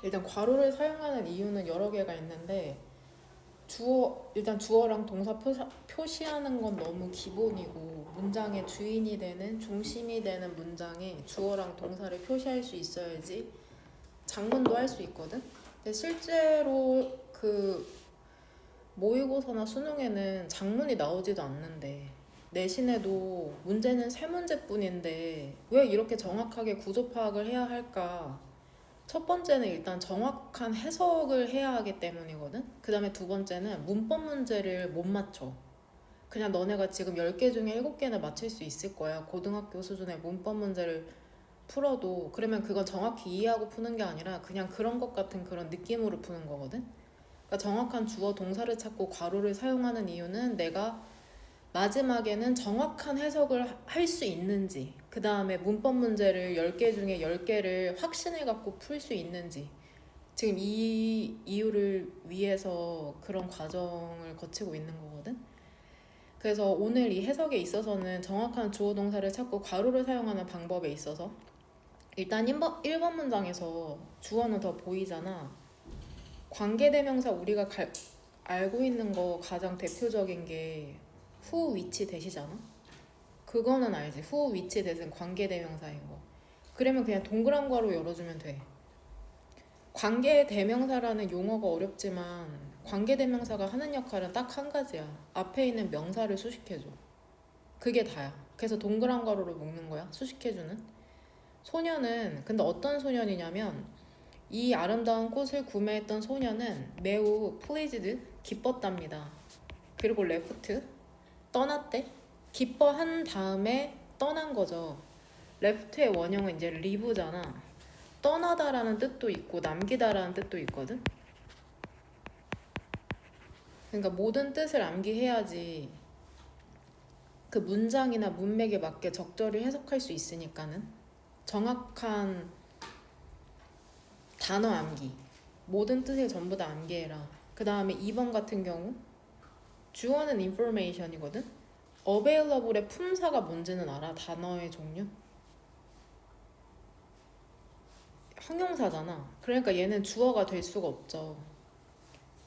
일단 괄호를 사용하는 이유는 여러 개가 있는데 일단 주어랑 동사 표시하는 건 너무 기본이고 문장의 주인이 되는 중심이 되는 문장에 주어랑 동사를 표시할 수 있어야지 장문도 할 수 있거든. 근데 실제로 그 모의고사나 수능에는 장문이 나오지도 않는데 내신에도 문제는 세 문제뿐인데 왜 이렇게 정확하게 구조 파악을 해야 할까? 첫 번째는 일단 정확한 해석을 해야 하기 때문이거든. 그 다음에 두 번째는 문법 문제를 못 맞춰. 그냥 너네가 지금 10개 중에 7개는 맞힐 수 있을 거야. 고등학교 수준의 문법 문제를 풀어도. 그러면 그건 정확히 이해하고 푸는 게 아니라 그냥 그런 것 같은 그런 느낌으로 푸는 거거든. 그러니까 정확한 주어 동사를 찾고 괄호를 사용하는 이유는 내가 마지막에는 정확한 해석을 할 수 있는지, 그 다음에 문법 문제를 10개 중에 10개를 확신을 갖고 풀 수 있는지, 지금 이 이유를 위해서 그런 과정을 거치고 있는 거거든. 그래서 오늘 이 해석에 있어서는 정확한 주어 동사를 찾고 괄호를 사용하는 방법에 있어서 일단 1번 문장에서 주어는 더 보이잖아. 관계대명사 우리가 알고 있는 거 가장 대표적인 게 who, which 대시잖아. 그거는 알지. who, which 대신 관계대명사인 거. 그러면 그냥 동그란 괄호 열어주면 돼. 관계대명사라는 용어가 어렵지만 관계대명사가 하는 역할은 딱 한 가지야. 앞에 있는 명사를 수식해줘. 그게 다야. 그래서 동그란 괄호로 묶는 거야. 수식해주는. 소녀는 근데 어떤 소년이냐면 이 아름다운 꽃을 구매했던 소녀는 매우 pleased, 기뻤답니다. 그리고 left, 떠났대. 기뻐한 다음에 떠난 거죠. left의 원형은 이제 leave잖아. 떠나다라는 뜻도 있고 남기다라는 뜻도 있거든. 그러니까 모든 뜻을 암기해야지 그 문장이나 문맥에 맞게 적절히 해석할 수 있으니까는 정확한 단어 암기, 모든 뜻을 전부 다 암기해라. 그 다음에 2번 같은 경우 주어는 information이거든. available의 품사가 뭔지는 알아? 단어의 종류? 형용사잖아. 그러니까 얘는 주어가 될 수가 없죠.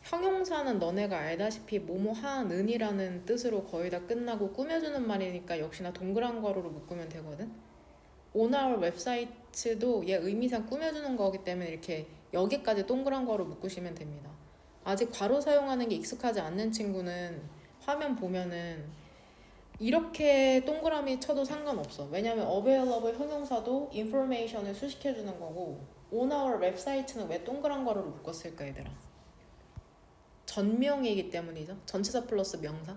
형용사는 너네가 알다시피 뭐뭐 하는이라는 뜻으로 거의 다 끝나고 꾸며주는 말이니까 역시나 동그란 괄호로 묶으면 되거든. 오나월 웹사이트도 얘 의미상 꾸며주는 거기 때문에 이렇게 여기까지 동그란 괄호 묶으시면 됩니다. 아직 괄호 사용하는 게 익숙하지 않는 친구는 화면 보면은 이렇게 동그라미 쳐도 상관없어. 왜냐면 available 형용사도 information을 수식해주는 거고 on our 웹사이트는 왜 동그란 괄호로 묶었을까 얘들아? 전명이기 때문이죠. 전치사 플러스 명사.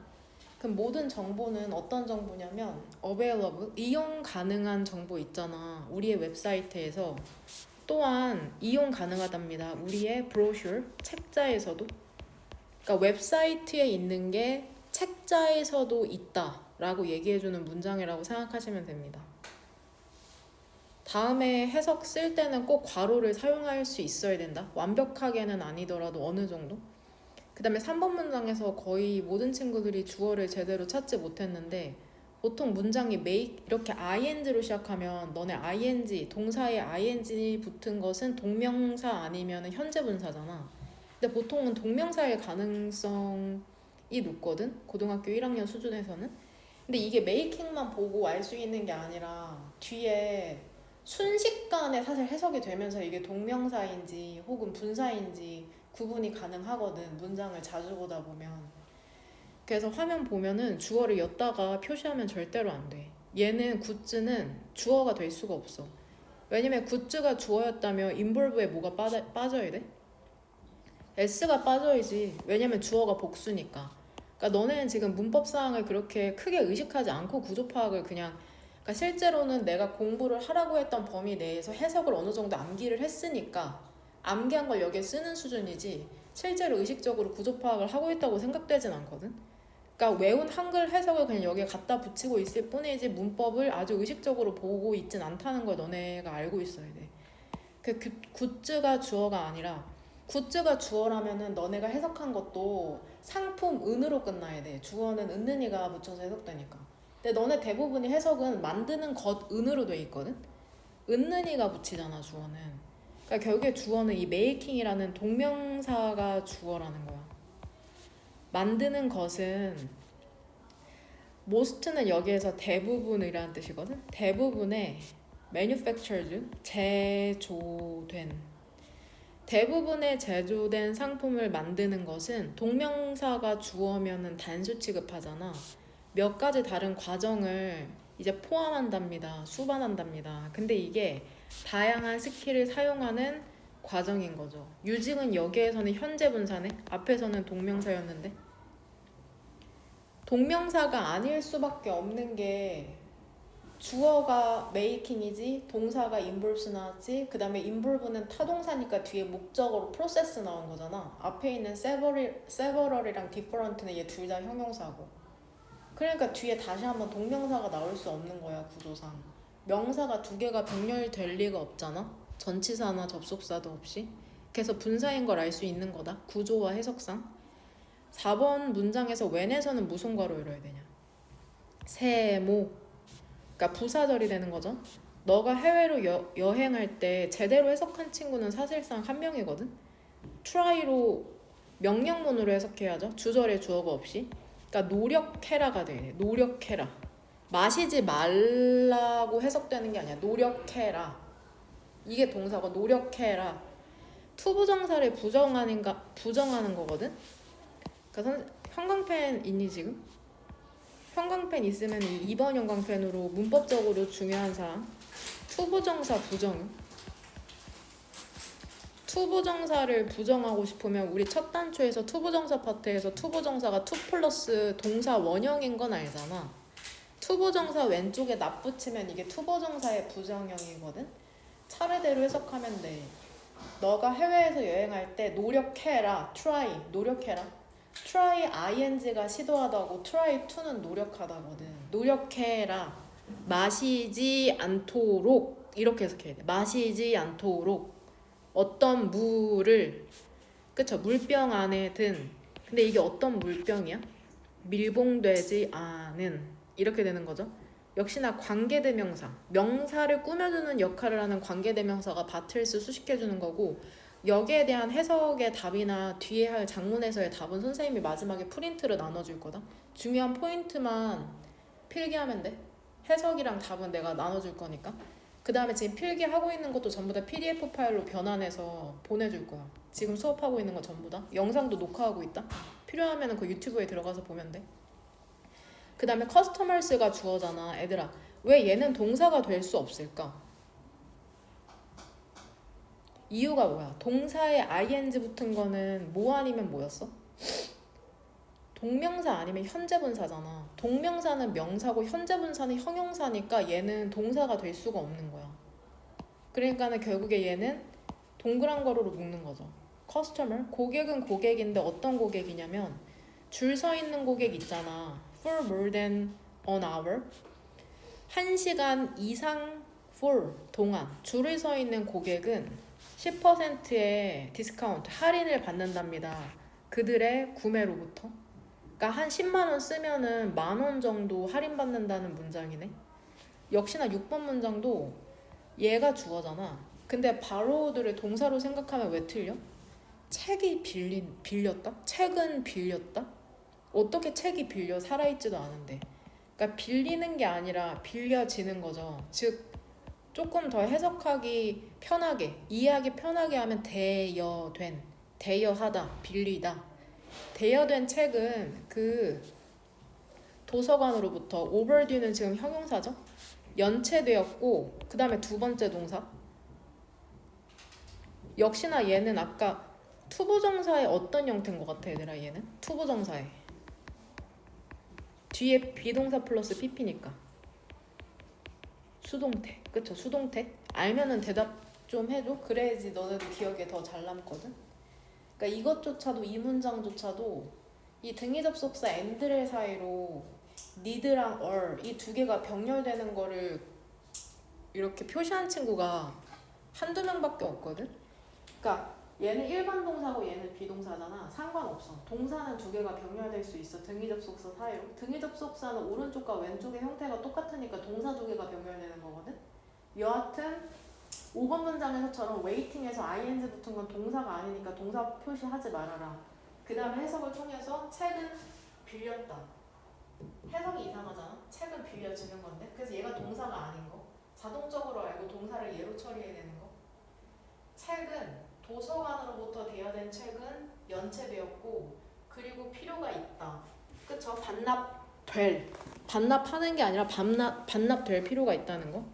그럼 모든 정보는 어떤 정보냐면 available, 이용 가능한 정보 있잖아. 우리의 웹사이트에서 또한 이용 가능하답니다. 우리의 브로셔, 책자에서도. 그러니까 웹사이트에 있는 게 책자에서도 있다라고 얘기해주는 문장이라고 생각하시면 됩니다. 다음에 해석 쓸 때는 꼭 괄호를 사용할 수 있어야 된다. 완벽하게는 아니더라도 어느 정도. 그 다음에 3번 문장에서 거의 모든 친구들이 주어를 제대로 찾지 못했는데 보통 문장이 make 이렇게 ing로 시작하면 너네 ing, 동사에 ing 붙은 것은 동명사 아니면 현재 분사잖아. 근데 보통은 동명사일 가능성이 높거든. 고등학교 1학년 수준에서는. 근데 이게 메이킹만 보고 알 수 있는 게 아니라 뒤에 순식간에 사실 해석이 되면서 이게 동명사인지 혹은 분사인지 구분이 가능하거든. 문장을 자주 보다 보면. 그래서 화면 보면은 주어를 였다가 표시하면 절대로 안 돼. 얘는 굿즈는 주어가 될 수가 없어. 왜냐면 굿즈가 주어였다면 involve에 뭐가 빠져야 돼? s가 빠져야지. 왜냐면 주어가 복수니까. 그러니까 너네는 지금 문법 사항을 그렇게 크게 의식하지 않고 구조 파악을 그냥, 그러니까 실제로는 내가 공부를 하라고 했던 범위 내에서 해석을 어느 정도 암기를 했으니까 암기한 걸 여기에 쓰는 수준이지 실제로 의식적으로 구조 파악을 하고 있다고 생각되진 않거든. 그러니까 외운 한글 해석을 그냥 여기에 갖다 붙이고 있을 뿐이지 문법을 아주 의식적으로 보고 있진 않다는 걸 너네가 알고 있어야 돼. 그 굿즈가 주어가 아니라 굿즈가 주어라면은 너네가 해석한 것도 상품 은으로 끝나야 돼. 주어는 은는이가 붙여서 해석되니까. 근데 너네 대부분이 해석은 만드는 것 은으로 돼 있거든. 은는이가 붙이잖아 주어는. 그러니까 결국에 주어는 이 making이라는 동명사가 주어라는 거야. 만드는 것은 most는 여기에서 대부분이라는 뜻이거든. 대부분의 manufactured, 제조된, 대부분의 제조된 상품을 만드는 것은 동명사가 주어면은 단수 취급하잖아. 몇 가지 다른 과정을 이제 포함한답니다. 수반한답니다. 근데 이게 다양한 스킬을 사용하는 과정인 거죠. using은 여기에서는 현재 분사네. 앞에서는 동명사였는데. 동명사가 아닐 수밖에 없는 게 주어가 making이지 동사가 involves 나왔지 그 다음에 involve는 타동사니까 뒤에 목적어로 process 나온 거잖아. 앞에 있는 several이랑 different는 얘 둘 다 형용사고 그러니까 뒤에 다시 한번 동명사가 나올 수 없는 거야. 구조상 명사가 두 개가 병렬될 리가 없잖아. 전치사나 접속사도 없이. 그래서 분사인 걸 알 수 있는 거다. 구조와 해석상. 4번 문장에서 when에서는 무슨 괄호 열어야 되냐. 세모. 그러니까 부사절이 되는 거죠. 너가 해외로 여행할 때 제대로 해석한 친구는 사실상 한 명이거든. try로 명령문으로 해석해야죠. 주절에 주어가 없이. 그러니까 노력해라가 돼. 노력해라. 마시지 말라고 해석되는 게 아니야. 노력해라. 이게 동사고 노력해라. 투부정사를 부정하는 거거든. 그러니까 형광펜 있니 지금? 형광펜 있으면 2번 형광펜으로 문법적으로 중요한 사항. 투부정사 부정. 투부정사를 부정하고 싶으면 우리 첫 단초에서 투부정사 파트에서 투부정사가 투 플러스 동사 원형인 건 알잖아. 투부정사 왼쪽에 납 붙이면 이게 투부정사의 부정형이거든. 차례대로 해석하면 돼. 너가 해외에서 여행할 때 노력해라. try. 노력해라. try ing가 시도하다고 try to는 노력하다거든. 노력해라. 마시지 않도록 이렇게 해석해야 돼. 마시지 않도록 어떤 물을 그쵸 물병 안에 든 근데 이게 어떤 물병이야? 밀봉되지 않은 이렇게 되는 거죠. 역시나 관계대명사 명사를 꾸며주는 역할을 하는 관계대명사가 바틀스 수식해주는 거고 여기에 대한 해석의 답이나 뒤에 할 장문에서의 답은 선생님이 마지막에 프린트를 나눠줄 거다. 중요한 포인트만 필기하면 돼. 해석이랑 답은 내가 나눠줄 거니까. 그 다음에 지금 필기하고 있는 것도 전부 다 PDF 파일로 변환해서 보내줄 거야. 지금 수업하고 있는 거 전부 다. 영상도 녹화하고 있다. 필요하면 그 유튜브에 들어가서 보면 돼. 그 다음에 customers가 주어잖아. 애들아 왜 얘는 동사가 될 수 없을까? 이유가 뭐야? 동사에 ing 붙은 거는 뭐 아니면 뭐였어? 동명사 아니면 현재분사잖아. 동명사는 명사고 현재분사는 형용사니까 얘는 동사가 될 수가 없는 거야. 그러니까는 결국에 얘는 동그란 괄호로 묶는 거죠. customer, 고객은 고객인데 어떤 고객이냐면 줄 서 있는 고객 있잖아. for more than an hour 1시간 이상 for 동안 줄을 서 있는 고객은 10%의 디스카운트 할인을 받는답니다. 그들의 구매로부터. 그러니까 한 10만 원 쓰면은 만 원 정도 할인 받는다는 문장이네. 역시나 6번 문장도 얘가 주어잖아. 근데 borrowed를 동사로 생각하면 왜 틀려? 책이 빌렸다? 책은 빌렸다? 어떻게 책이 빌려 살아있지도 않은데. 그러니까 빌리는 게 아니라 빌려지는 거죠. 즉 조금 더 해석하기 편하게 이해하기 편하게 하면 대여된 대여하다 빌리다 대여된 책은 그 도서관으로부터 overdue는 지금 형용사죠. 연체되었고 그 다음에 두 번째 동사 역시나 얘는 아까 투부정사의 어떤 형태인 것 같아 얘들아. 얘는 투부정사의 뒤에 비동사 플러스 pp니까 수동태. 그쵸 수동태. 알면은 대답 좀 해줘. 그래야지 너네도 기억에 더 잘 남거든. 그러니까 이것조차도 이 문장조차도 이 등위 접속사 and를 사이로 need랑 or 이 두 개가 병렬되는 거를 이렇게 표시한 친구가 한두 명밖에 없거든. 그러니까 얘는 일반 동사고 얘는 비동사잖아. 상관없어. 동사는 두 개가 병렬될 수 있어. 등위 접속사 사이로. 등위 접속사는 오른쪽과 왼쪽의 형태가 똑같으니까 동사 두 개가 병렬되는 거거든. 여하튼 5번 문장에서처럼 웨이팅에서 ing 붙은 건 동사가 아니니까 동사 표시하지 말아라. 그 다음에 해석을 통해서 책은 빌렸다. 해석이 이상하잖아. 책은 빌려지는 건데. 그래서 얘가 동사가 아닌 거. 자동적으로 알고 동사를 얘로 처리해야 되는 거. 책은 도서관으로부터 대여된 책은 연체되었고 그리고 필요가 있다. 그쵸? 반납하는 게 아니라 반납될 필요가 있다는 거.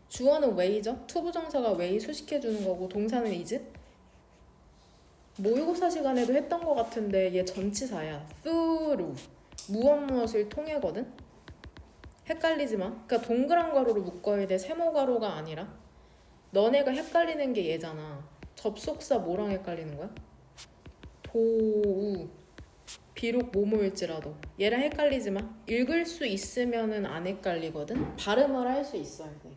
주어는 way죠. 투부정사가 way 수식해주는 거고 동사는 is. 모의고사 시간에도 했던 거 같은데 얘 전치사야. through 무엇을 통해거든. 헷갈리지 마. 그러니까 동그란 가로로 묶어야 돼. 세모 가로가 아니라. 너네가 헷갈리는 게 얘잖아. 접속사 뭐랑 헷갈리는 거야? 도우. 비록 뭐뭐일지라도. 얘랑 헷갈리지 마. 읽을 수 있으면은 안 헷갈리거든. 발음을 할 수 있어야 돼.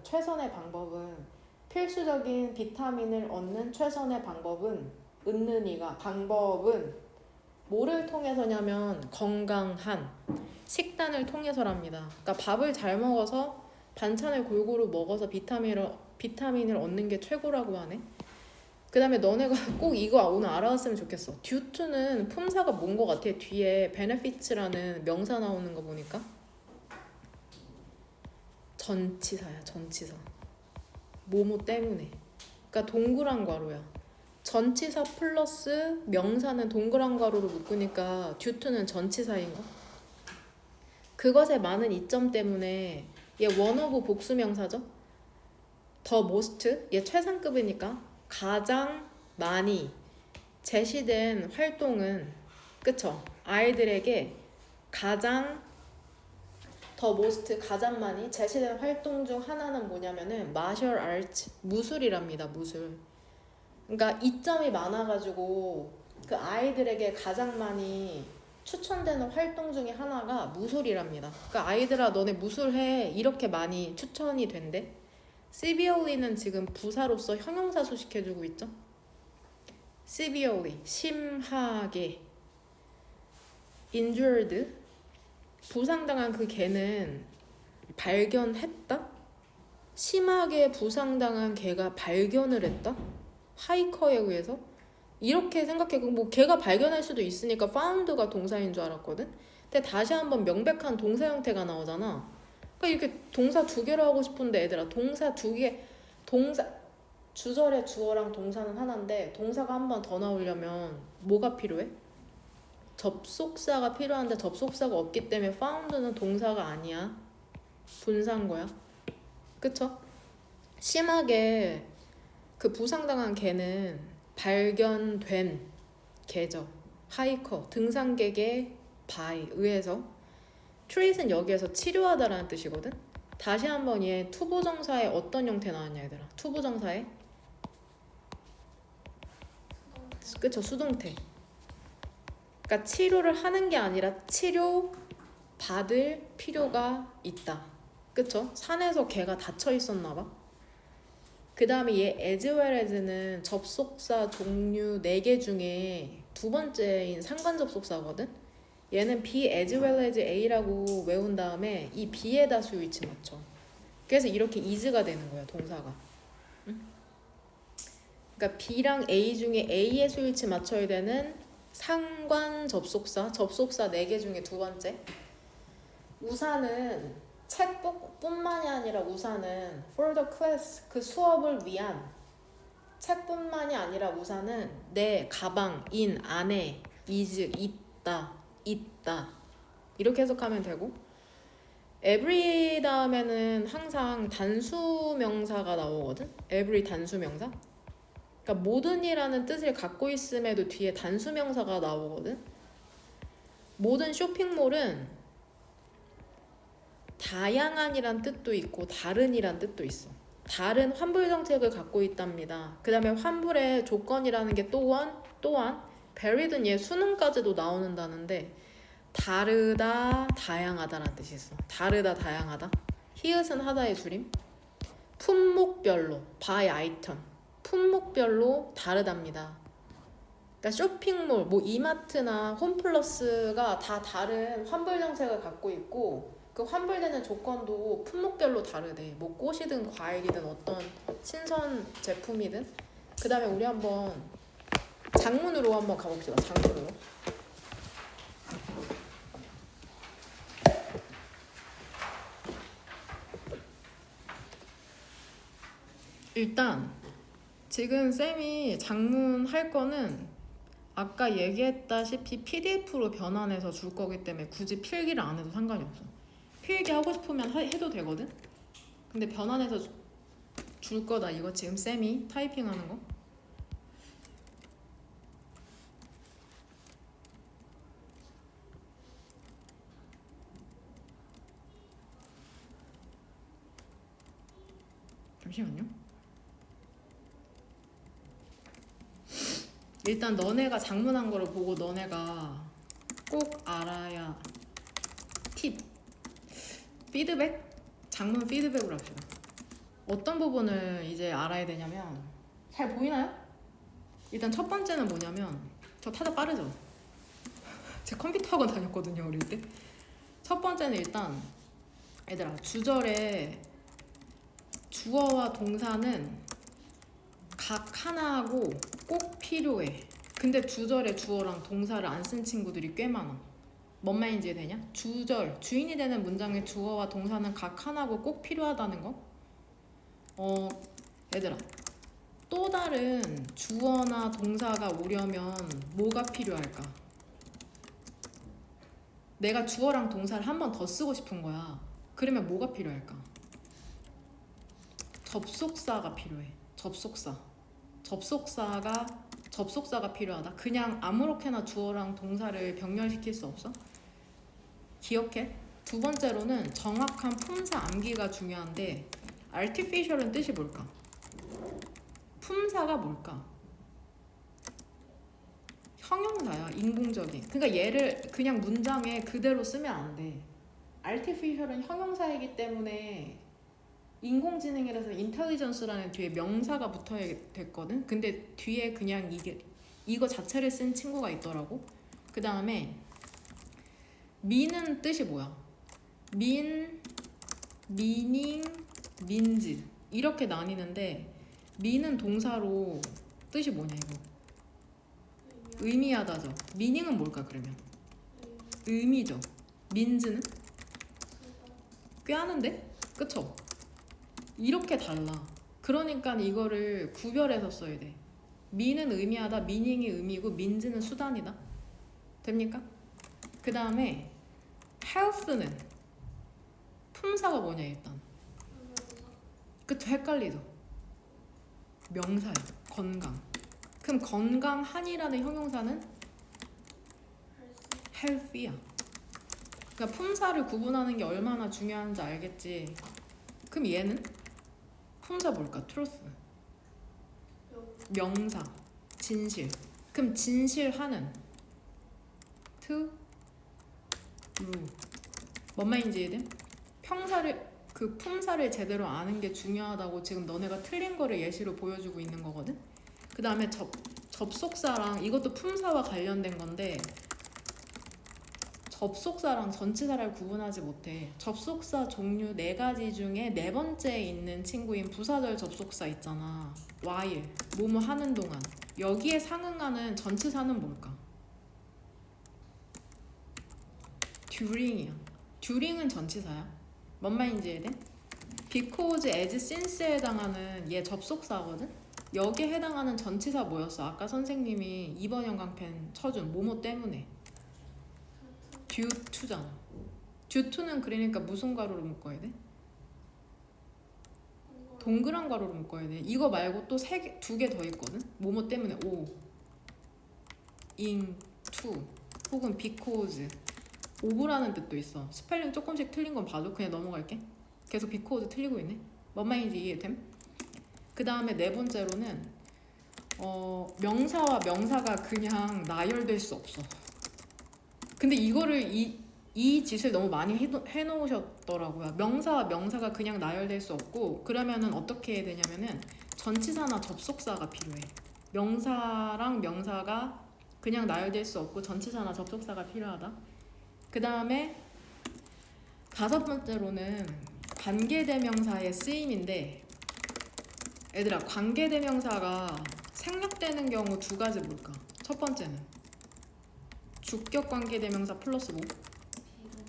최선의 방법은 필수적인 비타민을 얻는 최선의 방법은 방법은 뭐를 통해서냐면 건강한 식단을 통해서랍니다. 그러니까 밥을 잘 먹어서 반찬을 골고루 먹어서 비타민을 얻는 게 최고라고 하네. 그 다음에 너네가 꼭 이거 오늘 알아왔으면 좋겠어. due to는 품사가 뭔 거 같아? 뒤에 benefits라는 명사 나오는 거 보니까 전치사야. 전치사. 뭐뭐 때문에. 그러니까 동그란 괄호야. 전치사 플러스 명사는 동그란 괄호로 묶으니까 due to는 전치사인 거. 그것에 많은 이점 때문에 얘 one of 복수명사죠. the most 얘 최상급이니까 가장 많이 제시된 활동은 그쵸? 아이들에게 가장 the most 가장 많이 제시된 활동 중 하나는 뭐냐면은 martial arts 무술이랍니다. 무술. 그러니까 이점이 많아가지고 그 아이들에게 가장 많이 추천되는 활동 중에 하나가 무술이랍니다. 그러니까 아이들아 너네 무술해 이렇게 많이 추천이 된대. severely는 지금 부사로서 형용사 수식해주고 있죠. severely 심하게. injured 부상당한 그 개는 발견했다? 심하게 부상당한 개가 발견을 했다? 하이커에 의해서? 이렇게 생각해. 뭐 걔가 발견할 수도 있으니까 found가 동사인 줄 알았거든. 근데 다시 한번 명백한 동사 형태가 나오잖아. 그러니까 이렇게 동사 두 개로 하고 싶은데 얘들아 동사 두 개 주절의 주어랑 동사는 하나인데 동사가 한 번 더 나오려면 뭐가 필요해? 접속사가 필요한데 접속사가 없기 때문에 found는 동사가 아니야. 분사인 거야. 그쵸? 심하게 그 부상당한 개는 발견된 개죠. 하이커 등산객의 바에 의해서. treat은 여기에서 치료하다라는 뜻이거든. 다시 한번 얘 투부정사에 어떤 형태 나왔냐 얘들아. 투부정사에 그쵸 수동태. 그러니까 치료를 하는 게 아니라 치료 받을 필요가 있다. 그쵸? 산에서 개가 다쳐 있었나 봐. 그 다음에 얘 as well as는 접속사 종류 4개 중에 두 번째인 상관 접속사거든. 얘는 be as well as a라고 외운 다음에 이 be에다 수위치 맞춰. 그래서 이렇게 is가 되는 거야 동사가. 응? 그러니까 b랑 a 중에 a의 수위치 맞춰야 되는 상관 접속사 4개 중에 두 번째. 우산은 책뿐만이 아니라 우산은 for the class 그 수업을 위한 책뿐만이 아니라 우산은 내 가방 in 안에 is 있다 이렇게 해석하면 되고 every 다음에는 항상 단수명사가 나오거든. every 단수명사. 그러니까 모든이라는 뜻을 갖고 있음에도 뒤에 단수명사가 나오거든. 모든 쇼핑몰은 다양한이란 뜻도 있고 다른이란 뜻도 있어. 다른 환불 정책을 갖고 있답니다. 그 다음에 환불의 조건이라는 게 또한 varied는 얘 수능까지도 나오는다는데 다르다 다양하다라는 뜻이 있어. 다르다 다양하다. 히읗은 하다의 줄임. 품목별로 by item 품목별로 다르답니다. 그러니까 쇼핑몰, 뭐 이마트나 홈플러스가 다 다른 환불 정책을 갖고 있고 그 환불되는 조건도 품목별로 다르대. 뭐 꽃이든 과일이든 어떤 신선 제품이든. 그 다음에 우리 한번 장문으로 한번 가봅시다. 장문으로. 일단 지금 쌤이 장문 할 거는 아까 얘기했다시피 PDF로 변환해서 줄 거기 때문에 굳이 필기를 안 해도 상관이 없어. 필기 하고 싶으면 해도 되거든? 근데 변환해서 줄 거다. 이거 지금 쌤이 타이핑하는 거. 잠시만요. 일단 너네가 장문한 거를 보고 너네가 꼭 알아야 팁. 피드백? 장문 피드백으로 합시다. 어떤 부분을 이제 알아야 되냐면, 잘 보이나요? 일단 첫 번째는 뭐냐면, 저 타자 빠르죠? 제 컴퓨터 학원 다녔거든요, 어릴 때. 첫 번째는 일단 얘들아, 주절에 주어와 동사는 각 하나하고 꼭 필요해. 근데 주절에 주어랑 동사를 안 쓴 친구들이 꽤 많아. 뭔 말인지 이해되냐? 주절, 주인이 되는 문장의 주어와 동사는 각 하나고 꼭 필요하다는 거? 얘들아, 또 다른 주어나 동사가 오려면 뭐가 필요할까? 내가 주어랑 동사를 한 번 더 쓰고 싶은 거야. 그러면 뭐가 필요할까? 접속사가 필요해. 접속사가 필요하다. 그냥 아무렇게나 주어랑 동사를 병렬시킬 수 없어. 기억해. 두 번째로는 정확한 품사 암기가 중요한데, artificial은 뜻이 뭘까? 품사가 뭘까? 형용사야. 인공적인. 그러니까 얘를 그냥 문장에 그대로 쓰면 안 돼. artificial은 형용사이기 때문에 인공지능이라서 intelligence라는 뒤에 명사가 붙어야 됐거든. 근데 뒤에 그냥 이거 자체를 쓴 친구가 있더라고. 그 다음에 mean은 뜻이 뭐야? mean, meaning, means 이렇게 나뉘는데, mean은 동사로 뜻이 뭐냐 이거? 의미하다죠. meaning은 뭘까 그러면? 의미죠. means는? 꾀하는데? 그쵸? 이렇게 달라. 그러니까 이거를 구별해서 써야 돼. mean은 의미하다, meaning이 의미고 means는 수단이다. 됩니까? 그 다음에 health는 품사가 뭐냐 일단. 그쵸? 헷갈리죠? 명사야. 건강. 그럼 건강한이라는 형용사는 healthy야. 그러니까 품사를 구분하는 게 얼마나 중요한지 알겠지. 그럼 얘는? 품사 뭘까? truth. 명사. 진실. 그럼 진실하는 true. 뭔 말인지 이해돼? 그 품사를 제대로 아는 게 중요하다고 지금 너네가 틀린 거를 예시로 보여주고 있는 거거든? 그 다음에 접속사랑, 이것도 품사와 관련된 건데, 접속사랑 전치사를 구분하지 못해. 접속사 종류 4가지 중에 4번째에 있는 친구인 부사절 접속사 있잖아. while, 뭐뭐 하는 동안. 여기에 상응하는 전치사는 뭘까? during이야. during은 전치사야. 뭔 말인지 이해돼? because, as, since에 해당하는 얘 접속사거든? 여기에 해당하는 전치사 뭐였어? 아까 선생님이 2번 형광펜 쳐준 뭐뭐 때문에. due to잖아. due to는 그러니까 무슨 가로로 묶어야 돼? 동그란 가로로 묶어야 돼. 이거 말고 또 2개 더 있거든? 뭐뭐 때문에. o, in, to 혹은 because. of라는 뜻도 있어. 스펠링 조금씩 틀린 건 봐도 그냥 넘어갈게. 계속 because 틀리고 있네. 뭔 말인지 이해됨? 그 다음에 4번째로는 명사와 명사가 그냥 나열될 수 없어. 근데 이거를 이 짓을 너무 많이 해놓으셨더라고요. 명사와 명사가 그냥 나열될 수 없고, 그러면은 어떻게 해야 되냐면은 전치사나 접속사가 필요해. 명사랑 명사가 그냥 나열될 수 없고 전치사나 접속사가 필요하다. 그 다음에 다섯 번째로는 관계대명사의 쓰임인데, 얘들아, 관계대명사가 생략되는 경우 두 가지 뭘까? 첫 번째는 주격 관계대명사 플러스 뭐?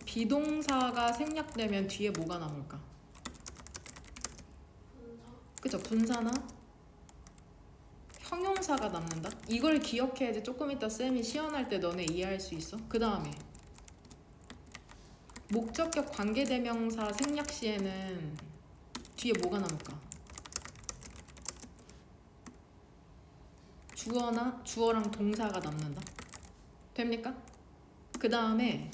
비동사가 생략되면 뒤에 뭐가 남을까? 그쵸, 분사나 형용사가 남는다? 이걸 기억해야지 조금 이따 쌤이 시연할 때 너네 이해할 수 있어. 그 다음에 목적격 관계대명사 생략 시에는 뒤에 뭐가 남을까? 주어랑 동사가 남는다. 됩니까? 그 다음에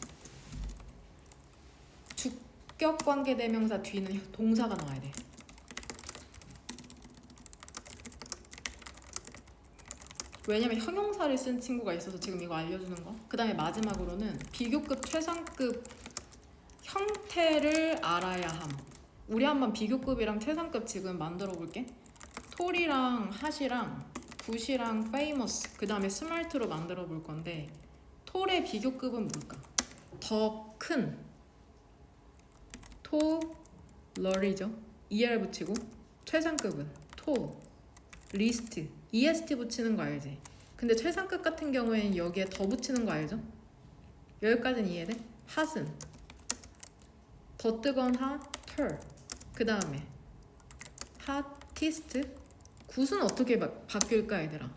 주격 관계대명사 뒤는 동사가 나와야 돼. 왜냐면 형용사를 쓴 친구가 있어서 지금 이거 알려주는 거. 그 다음에 마지막으로는 비교급 최상급 형태를 알아야 함. 우리 한번 비교급이랑 최상급 지금 만들어 볼게. 톨이랑 핫이랑 굿이랑 페이머스, 그 다음에 스마트로 만들어 볼 건데, 톨의 비교급은 뭘까? 더 큰 톨러리죠. ER 붙이고, 최상급은 톨, 리스트, EST 붙이는 거 알지? 근데 최상급 같은 경우에는 여기에 더 붙이는 거 알죠? 여기까지는 이해돼? 핫은 더 뜨거운 핫, 털. 그 다음에 핫티스트. 굿은 어떻게 바뀔까 얘들아?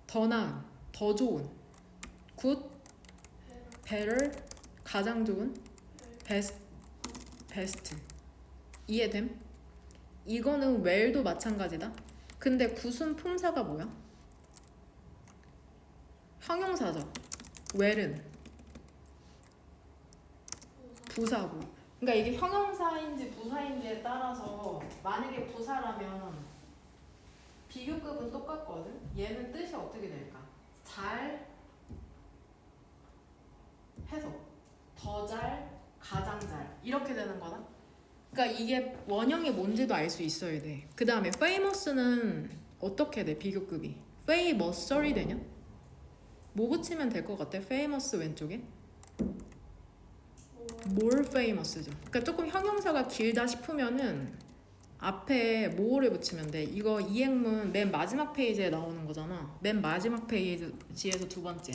더 나은, 더 좋은. 굿, better, 가장 좋은. 베스트. 이해됨? 이거는 well도 마찬가지다. 근데 굿은 품사가 뭐야? 형용사죠. well은 부사고. 그러니까 이게 형용사인지 부사인지에 따라서, 만약에 부사라면 비교급은 똑같거든? 얘는 뜻이 어떻게 될까? 잘 해서, 더 잘, 가장 잘, 이렇게 되는 거다. 그러니까 이게 원형이 뭔지도 알 수 있어야 돼. 그 다음에 famous는 어떻게 돼? 비교급이 famouser이 되냐? 뭐 붙이면 될 것 같아? famous 왼쪽에 more famous죠. 그러니까 조금 형용사가 길다 싶으면은 앞에 more를 붙이면 돼. 이거 이행문 맨 마지막 페이지에 나오는 거잖아. 맨 마지막 페이지에서 두 번째.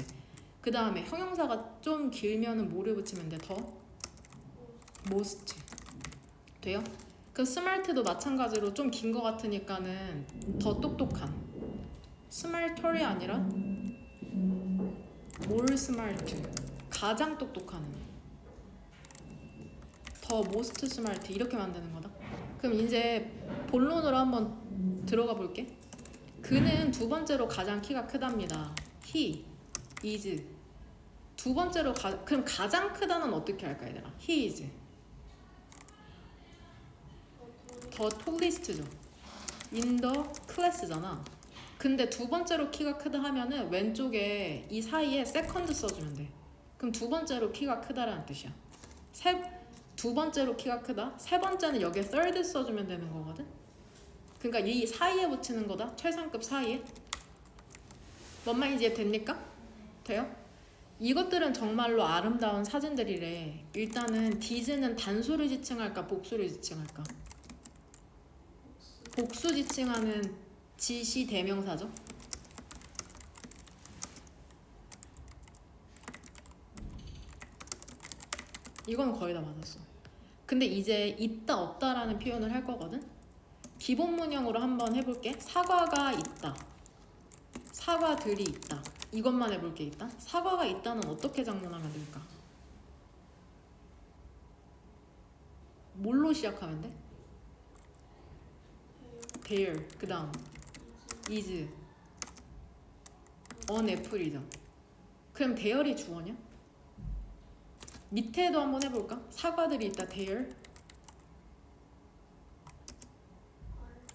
그 다음에 형용사가 좀 길면은 more를 붙이면 돼. 더 most. 돼요? 그 smart도 마찬가지로 좀 긴 거 같으니까는 더 똑똑한. smarter이 아니라 more smart. 가장 똑똑한. 더 most smart 이렇게 만드는 거다. 그럼 이제 본론으로 한번 들어가 볼게. 그는 두 번째로 가장 키가 크답니다. He is. 두 번째로 그럼 가장 크다는 어떻게 할까 얘들아? He is. 더 tallest죠. In the class잖아. 근데 두 번째로 키가 크다 하면은 왼쪽에 이 사이에 second 써주면 돼. 그럼 두 번째로 키가 크다라는 뜻이야. 두 번째로 키가 크다. 세 번째는 여기에 third 써주면 되는 거거든. 그러니까 이 사이에 붙이는 거다. 최상급 사이에. 뭔 말인지 됩니까? 돼요? 이것들은 정말로 아름다운 사진들이래. 일단은 디즈는 단수를 지칭할까 복수를 지칭할까? 복수 지칭하는 지시 대명사죠. 이건 거의 다 맞았어. 근데 이제 있다 없다라는 표현을 할 거거든. 기본 문형으로 한번 해볼게. 사과가 있다. 사과들이 있다. 이것만 해볼게. 일단 사과가 있다는 어떻게 장문하면 될까? 뭘로 시작하면 돼? there. 그 다음 is. on apple이죠. 그럼 there이 주어냐? 밑에도 한번 해볼까? 사과들이 있다. there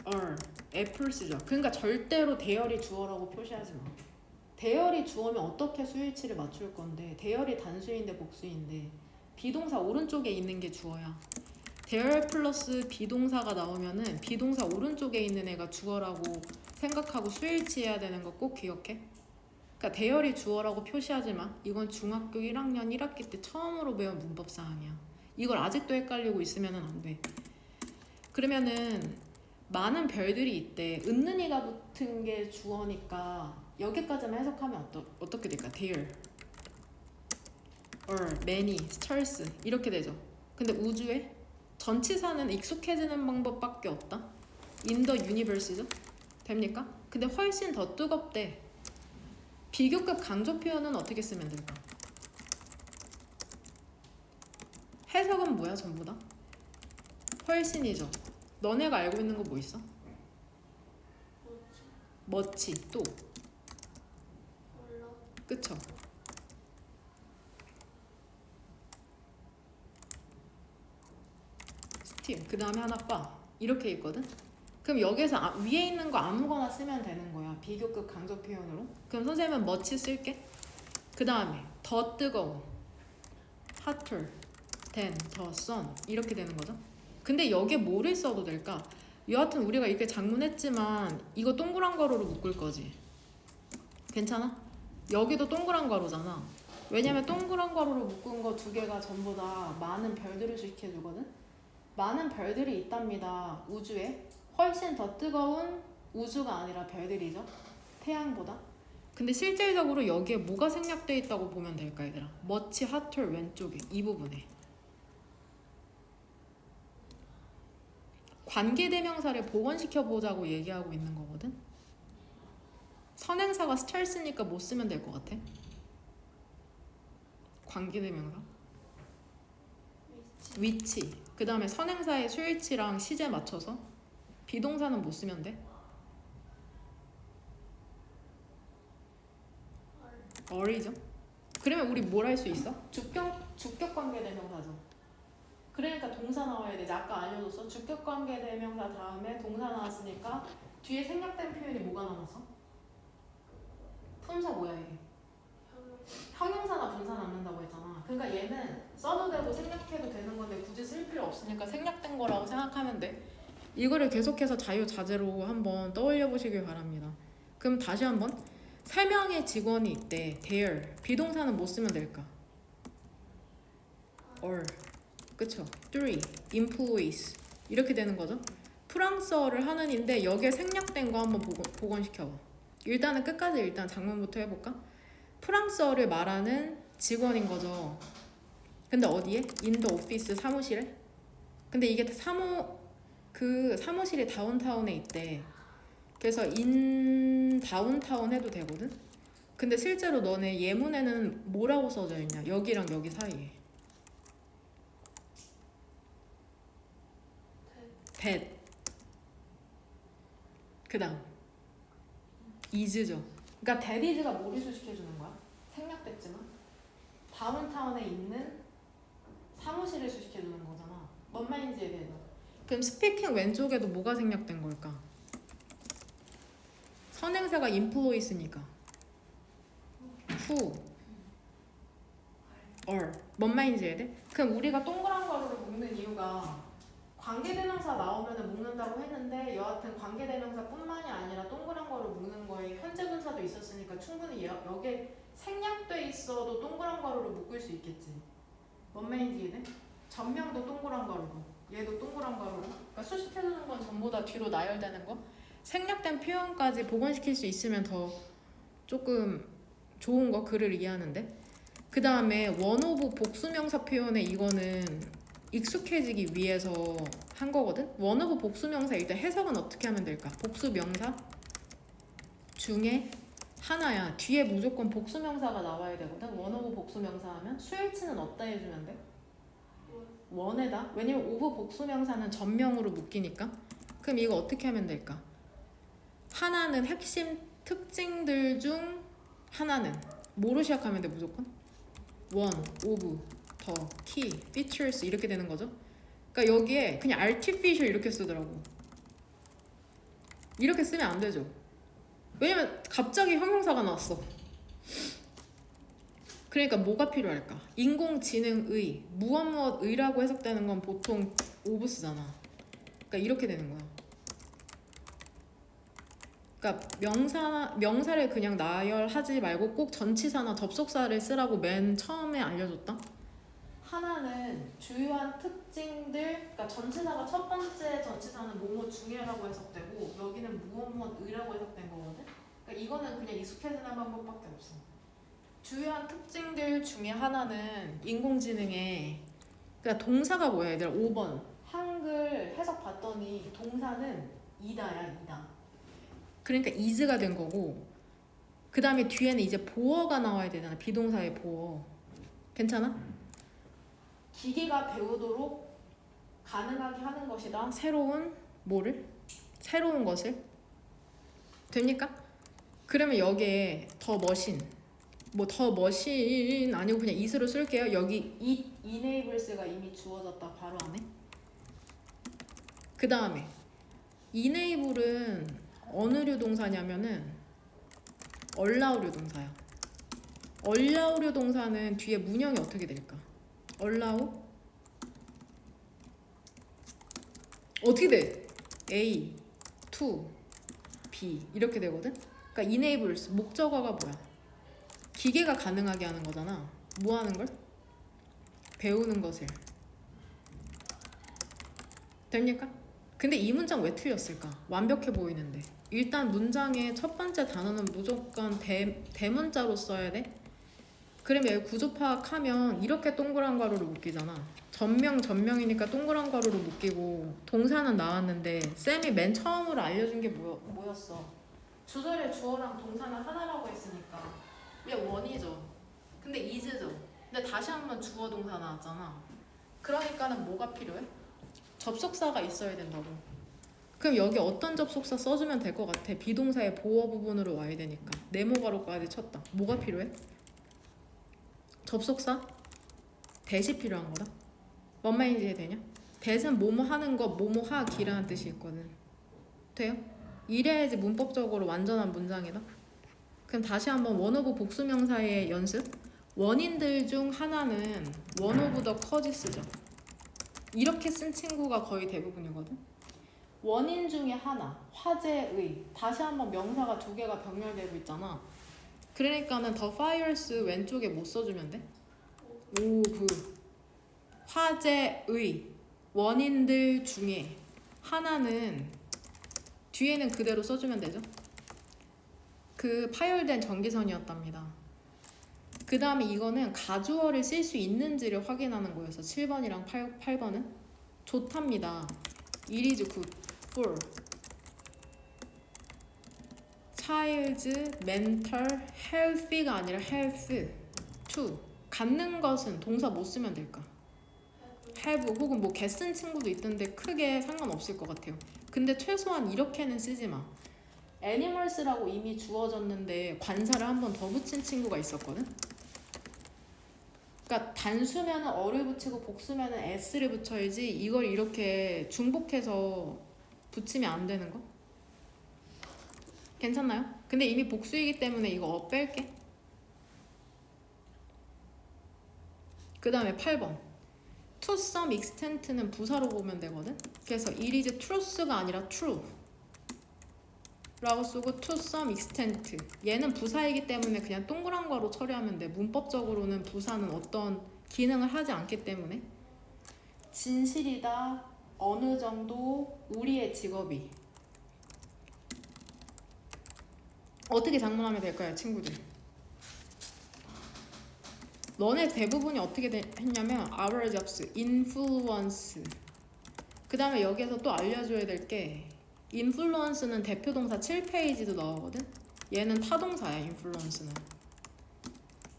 are apples죠. 그러니까 절대로 there이 주어라고 표시하지 마. there이 주어면 어떻게 수일치를 맞출 건데, there이 단수인데 복수인데 비동사 오른쪽에 있는 게 주어야. there 플러스 비동사가 나오면은 비동사 오른쪽에 있는 애가 주어라고 생각하고 수일치해야 되는 거 꼭 기억해. 그러니까 there이 주어라고 표시하지 마. 이건 중학교 1학년 1학기 때 처음으로 배운 문법사항이야. 이걸 아직도 헷갈리고 있으면 안 돼. 그러면은 많은 별들이 있대. 은는이가 붙은 게 주어니까 여기까지만 해석하면 어떻게 될까? There are many stars 이렇게 되죠. 근데 우주에 전치사는 익숙해지는 방법밖에 없다. In the universe죠. 됩니까? 근데 훨씬 더 뜨겁대. 비교급 강조 표현은 어떻게 쓰면 될까? 해석은 뭐야 전부 다? 훨씬이죠. 너네가 알고 있는 거 뭐 있어? 멋지 또 그쵸? 스틸 그 다음에 하나 빠 이렇게 있거든? 그럼 여기서 위에 있는 거 아무거나 쓰면 되는 거야. 비교급 강조 표현으로. 그럼 선생님은 멋지 쓸게. 그 다음에 더 뜨거운 hotter than the sun 이렇게 되는 거죠. 근데 여기에 뭐를 써도 될까? 여하튼 우리가 이렇게 작문했지만 이거 동그란 가로로 묶을 거지. 괜찮아? 여기도 동그란 가로잖아. 왜냐면 동그란 가로로 묶은 거 두 개가 전부 다 많은 별들을 주식해주거든. 많은 별들이 있답니다. 우주에 훨씬 더 뜨거운 우주가 아니라 별들이죠. 태양보다. 근데 실질적으로 여기에 뭐가 생략되어 있다고 보면 될까 얘들아? much hotter 왼쪽에 이 부분에 관계대명사를 복원시켜보자고 얘기하고 있는 거거든. 선행사가 스타일스니까 못 쓰면 될 것 같아. 관계대명사 위치 그 다음에 선행사의 수일치랑 시제 맞춰서 비동사는 못 쓰면 돼. 어리죠. 그러면 우리 뭘 할 수 있어? 주격 관계대명사죠. 그러니까 동사 나와야 되지. 아까 알려줬어. 주격 관계대명사 다음에 동사 나왔으니까 뒤에 생략된 표현이 뭐가 남았어? 품사 뭐야 이게? 형용사나 분사 남는다고 했잖아. 그러니까 얘는 써도 되고 생략해도 되는 건데 굳이 쓸 필요 없으니까 생략된 거라고 생각하면 돼. 이거를 계속해서 자유자재로 한번 떠올려 보시길 바랍니다. 그럼 다시 한번 3명의 직원이 있대. there 비동사는 못 쓰면 될까? or 그쵸? 3 employees 이렇게 되는 거죠. 프랑스어를 하는인데 여기에 생략된 거 한번 복원시켜봐. 일단은 끝까지 일단 장문부터 해볼까? 프랑스어를 말하는 직원인 거죠. 근데 어디에? in the office 사무실에? 근데 이게 그 사무실이 다운타운에 있대. 그래서 in 다운타운 해도 되거든? 근데 실제로 너네 예문에는 뭐라고 써져 있냐? 여기랑 여기 사이에 that 그 다음 is죠. 그러니까 that is가 뭐를 수식해주는 거야? 생략됐지만 다운타운에 있는 사무실을 수식해주는 거잖아. 뭔 말인지에 대해서. 그럼 스피킹 왼쪽에도 뭐가 생략된 걸까? 선행사가 employees니까 who or 뭔 말인지에 대해. 그럼 우리가 동그란 가로를 묶는 이유가 관계대명사 나오면 묶는다고 했는데 여하튼 관계대명사뿐만이 아니라 동그란 거를 묶는 거에 현재분사도 있었으니까 충분히 여기에 생략돼 있어도 동그란 가로를 묶을 수 있겠지. 뭔 말인지 이해돼? 전명도 동그란 가로고 얘도 동그란 가로고. 그러니까 수식해주는 건 전부 다 뒤로 나열되는 거. 생략된 표현까지 복원시킬 수 있으면 더 조금 좋은 거 글을 이해하는데. 그 다음에 원오브 복수명사 표현에 이거는 익숙해지기 위해서 한 거거든. 원오브 복수명사 일단 해석은 어떻게 하면 될까? 복수명사 중에 하나야. 뒤에 무조건 복수명사가 나와야 되거든. 원오브 복수명사 하면 수일치는 어디다 해주면 돼? 원에다. 왜냐면 오브 복수명사는 전명으로 묶이니까. 그럼 이거 어떻게 하면 될까? 하나는 핵심 특징들 중 하나는 뭐로 시작하면 돼 무조건? 원, 오브, 더, 키, features 이렇게 되는 거죠. 그러니까 여기에 그냥 artificial 이렇게 쓰더라고. 이렇게 쓰면 안 되죠. 왜냐면 갑자기 형용사가 나왔어. 그러니까 뭐가 필요할까? 인공지능의, 무엇무엇의라고 해석되는 건 보통 오브 쓰잖아. 그러니까 이렇게 되는 거야. 그러니까 명사를 그냥 나열하지 말고 꼭 전치사나 접속사를 쓰라고 맨 처음에 알려줬다. 하나는 주요한 특징들, 그러니까 전치사가 첫 번째 전치사는 뭐뭐 중에라고 해석되고 여기는 무엇무엇 의라고 해석된 거거든. 그러니까 이거는 그냥 익숙해지는 방법밖에 없어. 주요한 특징들 중에 하나는 인공지능의 그러니까 동사가 뭐야 얘들아? 5번 한글 해석 봤더니 동사는 이다야 이다. 그러니까 is가 된 거고 그 다음에 뒤에는 이제 보어가 나와야 되잖아. 비동사의 보어. 괜찮아? 기계가 배우도록 가능하게 하는 것이다. 새로운 뭐를? 새로운 것을? 됩니까? 그러면 여기에 더 머신 뭐 더 머신 아니고 그냥 it으로 쓸게요. 여기 it enables가 이미 주어졌다. 바로 안에. 그 다음에 enable은 어느 류 동사냐면은 allow류 동사야. allow류 동사는 뒤에 문형이 어떻게 될까? allow 어떻게 돼? A, to, B 이렇게 되거든? 그러니까 enables 목적어가 뭐야? 기계가 가능하게 하는 거잖아. 뭐 하는 걸? 배우는 것을. 됩니까? 근데 이 문장 왜 틀렸을까? 완벽해 보이는데. 일단 문장의 첫 번째 단어는 무조건 대문자로 써야 돼. 그러면 여기 구조 파악하면 이렇게 동그란 가로로 묶이잖아. 전명이니까 동그란 가로로 묶이고 동사는 나왔는데 쌤이 맨 처음으로 알려준 게 뭐였어? 주절에 주어랑 동사는 하나라고 했으니까 얘 원이죠. 근데 is죠. 근데 다시 한번 주어 동사 나왔잖아. 그러니까는 뭐가 필요해? 접속사가 있어야 된다고. 그럼 여기 어떤 접속사 써주면 될 것 같아? 비동사의 보어 부분으로 와야 되니까. 네모가로까지 쳤다. 뭐가 필요해? 접속사? 대시 필요한 거다. 뭔 말인지 이해되냐? 대신 뭐뭐 하는 거 뭐뭐 하기라는 뜻이 있거든. 돼요? 이래야지 문법적으로 완전한 문장이다. 그럼 다시 한번 원오브 복수명사의 연습. 원인들 중 하나는 원오브 더 커지스죠. 이렇게 쓴 친구가 거의 대부분이거든. 원인 중에 하나, 화재의. 다시 한번 명사가 두 개가 병렬되고 있잖아. 그러니까는 더 fires 왼쪽에 못 써주면 돼? 오, 화재의 원인들 중에 하나는 뒤에는 그대로 써주면 되죠. 파열된 전기선이었답니다. 그 다음에 이거는 가주어를 쓸 수 있는지를 확인하는 거여서 7번이랑 8번은 좋답니다. It is good for child's mental health가 아니라 health to 갖는 것은 동사 못 쓰면 될까? have 혹은 뭐 get 쓴 친구도 있던데 크게 상관없을 것 같아요. 근데 최소한 이렇게는 쓰지 마. animals라고 이미 주어졌는데 관사를 한 번 더 붙인 친구가 있었거든. 그러니까 단수면은 어를 붙이고 복수면은 s를 붙여야지 이걸 이렇게 중복해서 붙이면 안 되는 거? 괜찮나요? 근데 이미 복수이기 때문에 이거 뺄게. 그 다음에 8번 to some extent는 부사로 보면 되거든. 그래서 it is truth가 아니라 true 라고 쓰고 to some extent 얘는 부사이기 때문에 그냥 동그란 거로 처리하면 돼. 문법적으로는 부사는 어떤 기능을 하지 않기 때문에. 진실이다 어느 정도 우리의 직업이 어떻게 장문하면 될까요 친구들? 너네 대부분이 어떻게 했냐면 our jobs, influence 그 다음에 여기에서 또 알려줘야 될 게 influence는 대표동사 7페이지도 나오거든. 얘는 타동사야. influence는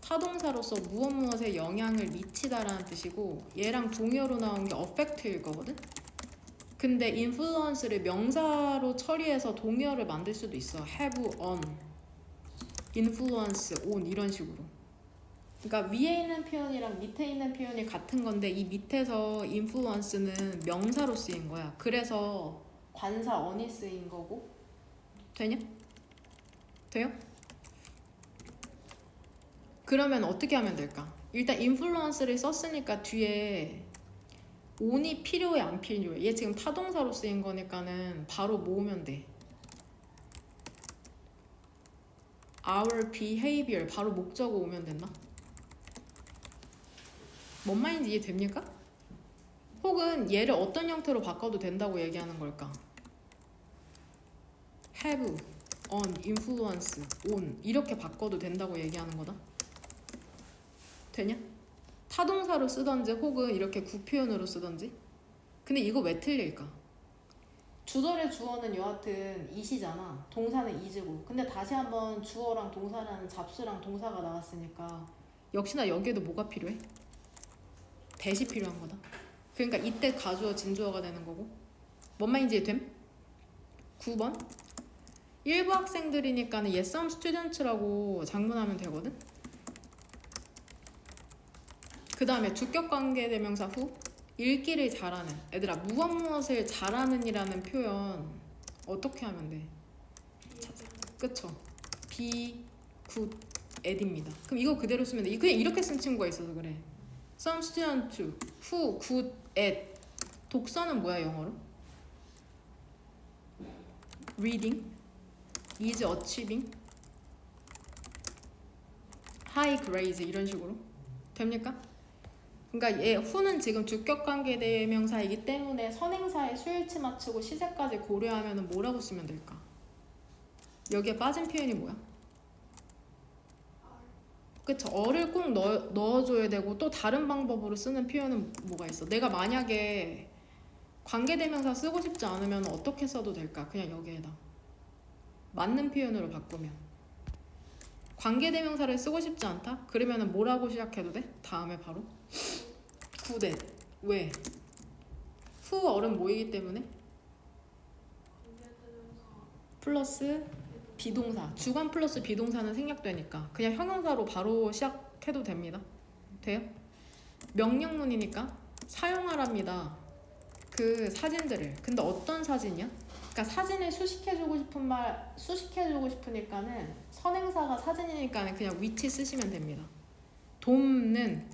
타동사로서 무엇에 영향을 미치다라는 뜻이고 얘랑 동의어로 나온 게 affect일 거거든. 근데 influence를 명사로 처리해서 동의어를 만들 수도 있어. have on, influence on 이런 식으로. 그러니까 위에 있는 표현이랑 밑에 있는 표현이 같은 건데 이 밑에서 influence는 명사로 쓰인 거야. 그래서 관사 on이 쓰인 거고. 되냐? 돼요? 그러면 어떻게 하면 될까? 일단 influence를 썼으니까 뒤에 on이 필요해 안 필요해? 얘 지금 타동사로 쓰인 거니까는 바로 모으면 돼. our behavior 바로 목적어 오면 됐나? 뭔 말인지 이해됩니까? 혹은 얘를 어떤 형태로 바꿔도 된다고 얘기하는 걸까? have, on, influence, on 이렇게 바꿔도 된다고 얘기하는 거다. 되냐? 타동사로 쓰던지 혹은 이렇게 구표현으로 쓰던지. 근데 이거 왜 틀릴까? 주절의 주어는 여하튼 is잖아. 동사는 is고. 근데 다시 한번 주어랑 동사라는 잡수랑 동사가 나왔으니까 역시나 여기에도 뭐가 필요해? 대시 필요한 거다. 그러니까 이때 가주어 진주어가 되는 거고. 뭔 말인지 됨? 9번 일부 학생들이니까는 yes some students라고 장문하면 되거든. 그 다음에 주격관계대명사 후 읽기를 잘하는. 얘들아 무엇을 잘하는 이라는 표현 어떻게 하면 돼? 그쵸? be good at입니다. 그럼 이거 그대로 쓰면 돼. 그냥 이렇게 쓴 친구가 있어서 그래. Some students who good at. 독서는 뭐야 영어로? Reading is achieving high grades 이런 식으로 됩니까? 그러니까 얘 who는 지금 주격관계 대명사이기 때문에 선행사의 수일치 맞추고 시제까지 고려하면 뭐라고 쓰면 될까? 여기에 빠진 표현이 뭐야? 그쵸? 어를 꼭 넣어줘야 되고 또 다른 방법으로 쓰는 표현은 뭐가 있어? 내가 만약에 관계대명사 쓰고 싶지 않으면 어떻게 써도 될까? 그냥 여기에다 맞는 표현으로 바꾸면. 관계대명사를 쓰고 싶지 않다? 그러면 뭐라고 시작해도 돼? 다음에 바로 good at. 왜? who 어른 모이기 때문에 플러스 비동사. 주관 플러스 비동사는 생략되니까 그냥 형용사로 바로 시작해도 됩니다. 돼요? 명령문이니까 사용하랍니다. 그 사진들을. 근데 어떤 사진이야? 그러니까 사진을 수식해주고 싶으니까는 선행사가 사진이니까는 그냥 위치 쓰시면 됩니다. 돕는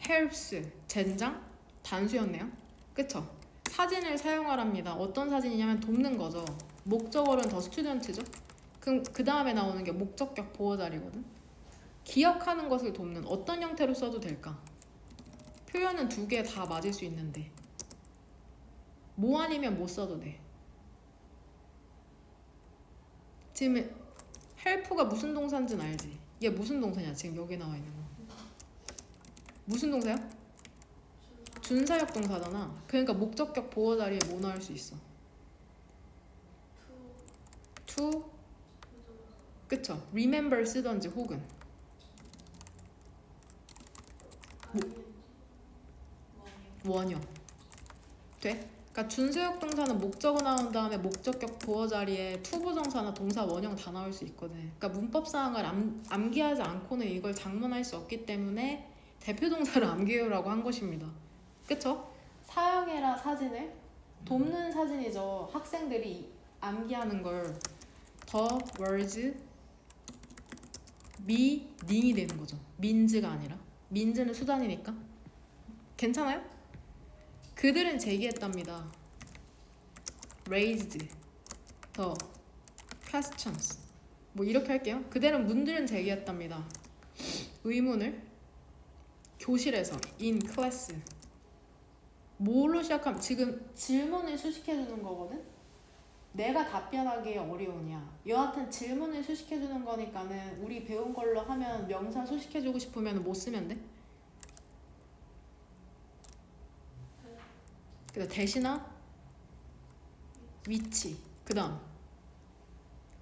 helps 젠장 단수였네요. 그쵸? 사진을 사용하랍니다. 어떤 사진이냐면 돕는 거죠. 목적어는 더 스튜던트죠. 그럼 그 다음에 나오는 게 목적격 보어자리거든. 기억하는 것을 돕는. 어떤 형태로 써도 될까? 표현은 두 개 다 맞을 수 있는데 뭐 아니면 못 써도 돼. 지금 help가 무슨 동사인지는 알지? 얘 무슨 동사냐? 지금 여기 나와 있는 거 무슨 동사야? 준사역 동사잖아. 그러니까 목적격 보어 자리에 뭐 나올 수 있어? to 그쵸? remember 쓰던지 혹은 원형 돼? 그러니까 준수역 동사는 목적어 나온 다음에 목적격 보어 자리에 to 부정사나 동사 원형 다 나올 수 있거든. 그러니까 문법 사항을 암기하지 않고는 이걸 장문할 수 없기 때문에 대표 동사를 암기해라고 한 것입니다. 그쵸? 사용해라 사진을 돕는 사진이죠. 학생들이 암기하는 걸 the words meaning이 되는 거죠. means가 아니라 means는 수단이니까. 괜찮아요? 그들은 제기했답니다. raised the questions. 뭐 이렇게 할게요. 그들은 제기했답니다. 의문을 교실에서 in class. 뭘로 시작하면 지금 질문을 수식해주는 거거든. 내가 답변하기에 어려우냐. 여하튼 질문을 수식해주는 거니까는 우리 배운 걸로 하면 명사 수식해주고 싶으면 뭐 쓰면 돼? 그다음 대신나 위치. 그다음